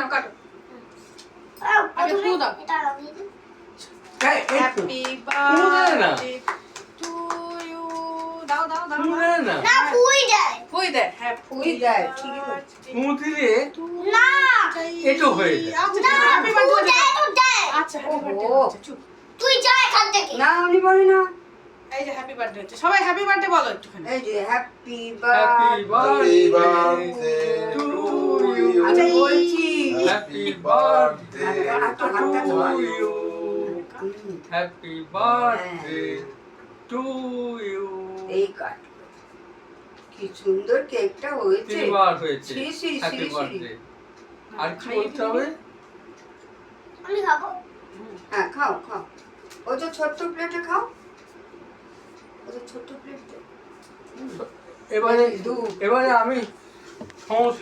না কাটো আগে ফু দাও। হ্যাপি বার্থডে টু ইউ দাও দাও দাও ফুই দে হ্যাঁ ফুই দেয়, ঠিকই বলছিস। দিলে এটো হয়ে যায়। আচ্ছা হ্যাপি বার্থডে আচ্ছা হ্যাপি বার্থডে ও। চুপ না আমি বলি না। এই যে হ্যাপি বার্থডে হচ্ছে সবাই হ্যাপি বার্থডে বলো একটুখানি এই যে happy happy birthday birthday to you. আমি বলছি হ্যাপি বার্থডে হাতটা ধোয়া। To you. Happy birthday to you. এই কাট কি সুন্দর কেকটা হয়েছে। তিনবার হয়েছে শ্রী শ্রী হ্যাপি শ্রী শ্রী। বার্থডে। আর কি বলতে হবে? হ্যাঁ খাও খাও ও যে ছোট্ট প্লেটে খাও ও যে ছোট্ট প্লেটে এবারে দু এবারে আমি সমস্ত